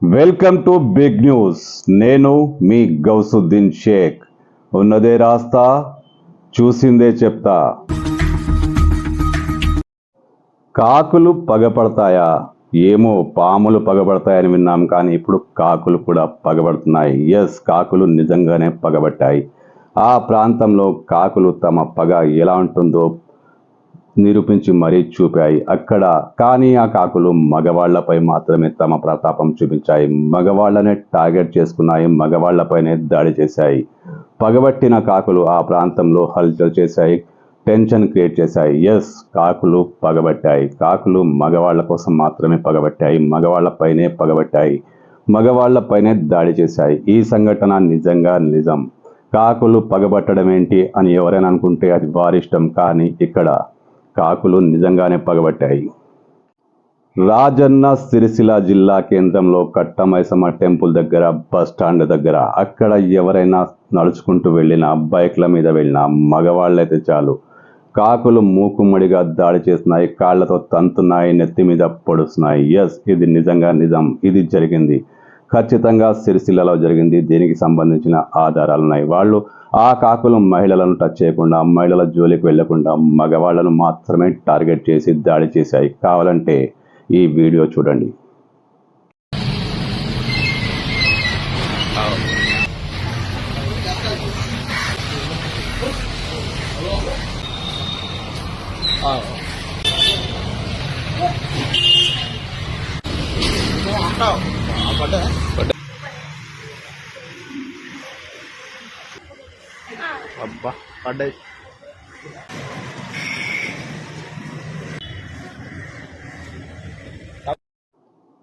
Welcome to big news. నేను మీ గౌసుద్దీన్ షేక్. ఉన్నదే రాస్తా, చూసిందే చెప్తా. కాకులు పగపడతాయా? ఏమో, పాములు పగబడతాయని విన్నాం, కానీ ఇప్పుడు కాకులు కూడా పగబడుతున్నాయి. ఎస్, కాకులు నిజంగానే పగబట్టాయి. ఆ ప్రాంతంలో కాకులు తమ పగ ఎలా ఉంటుందో నిరూపించి మరీ చూపాయి అక్కడ. కానీ ఆ కాకులు మగవాళ్లపై మాత్రమే తమ ప్రతాపం చూపించాయి. మగవాళ్లనే టార్గెట్ చేసుకున్నాయి, మగవాళ్లపైనే దాడి చేశాయి. పగబట్టిన కాకులు ఆ ప్రాంతంలో హల్చల్ చేశాయి, టెన్షన్ క్రియేట్ చేశాయి. ఎస్, కాకులు పగబట్టాయి. కాకులు మగవాళ్ల కోసం మాత్రమే పగబట్టాయి, మగవాళ్లపైనే పగబట్టాయి, మగవాళ్లపైనే దాడి చేశాయి. ఈ సంఘటన నిజంగా నిజం. కాకులు పగబట్టడం ఏంటి అని ఎవరైనా అనుకుంటే అది వారిష్టం, కానీ ఇక్కడ కాకులు నిజంగానే పగబట్టాయి. రాజన్న సిరిసిల్ల జిల్లా కేంద్రంలో కట్టమైసమ్మ టెంపుల్ దగ్గర, బస్ స్టాండ్ దగ్గర, అక్కడ ఎవరైనా నడుచుకుంటూ వెళ్ళినా, బైక్ల మీద వెళ్ళినా, మగవాళ్ళైతే చాలు, కాకులు మూకుమ్మడిగా దాడి చేస్తున్నాయి, కాళ్లతో తంతున్నాయి, నెత్తి మీద పొడుస్తున్నాయి. ఎస్, ఇది నిజంగా నిజం. ఇది జరిగింది, ఖచ్చితంగా సిరిసిల్లలో జరిగింది. దీనికి సంబంధించిన ఆధారాలున్నాయి. వాళ్ళు ఆ కాకులు మహిళలను టచ్ చేయకుండా, మహిళల జోలికి వెళ్లకుండా మగవాళ్లను మాత్రమే టార్గెట్ చేసి దాడి చేశాయి. కావాలంటే ఈ వీడియో చూడండి. అబ్బా పడ్డాయి.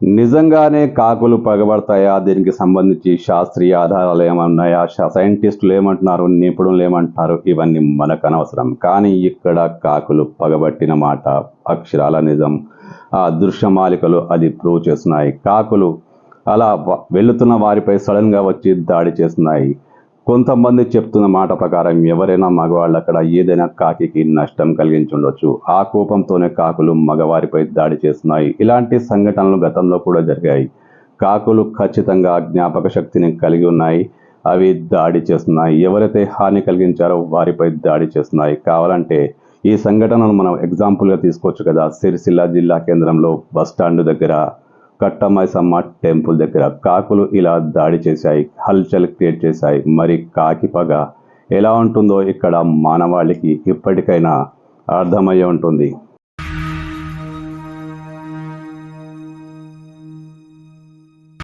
నిజంగానే కాకులు పగబడతాయా? దీనికి సంబంధించి శాస్త్రీయ ఆధారాలు ఏమన్నాయా? సైంటిస్టులు ఏమంటున్నారు? నిపుణులు ఏమంటున్నారు? ఇవన్నీ మనకు అనవసరం. కానీ ఇక్కడ కాకులు పగబట్టిన మాట అక్షరాల నిజం. ఆ దృశ్యమాలికలు అది ప్రూవ్ చేస్తున్నాయి. కాకులు అలా వెళుతున్న వారిపై సడన్గా వచ్చి దాడి చేస్తున్నాయి. కొంతమంది చెప్తున్న మాట ప్రకారం ఎవరైనా మగవాళ్ళు అక్కడ ఏదైనా కాకికి నష్టం కలిగించుండొచ్చు. ఆ కోపంతోనే కాకులు మగవారిపై దాడి చేస్తున్నాయి. ఇలాంటి సంఘటనలు గతంలో కూడా జరిగాయి. కాకులు ఖచ్చితంగా జ్ఞాపక శక్తిని కలిగి ఉన్నాయి. అవి దాడి చేస్తున్నాయి. ఎవరైతే హాని కలిగించారో వారిపై దాడి చేస్తున్నాయి. కావాలంటే ఈ సంఘటనను మనం ఎగ్జాంపుల్గా తీసుకోవచ్చు కదా. సిరిసిల్ల జిల్లా కేంద్రంలో బస్ స్టాండ్ దగ్గర, కట్టమైసమ్మ టెంపుల్ దగ్గర కాకులు ఇలా దాడి చేశాయి, హల్చల్ క్రియేట్ చేశాయి. మరి కాకి పగ ఎలా ఉంటుందో ఇక్కడ మానవాళికి ఇప్పటికైనా అర్థమయ్యే ఉంటుంది.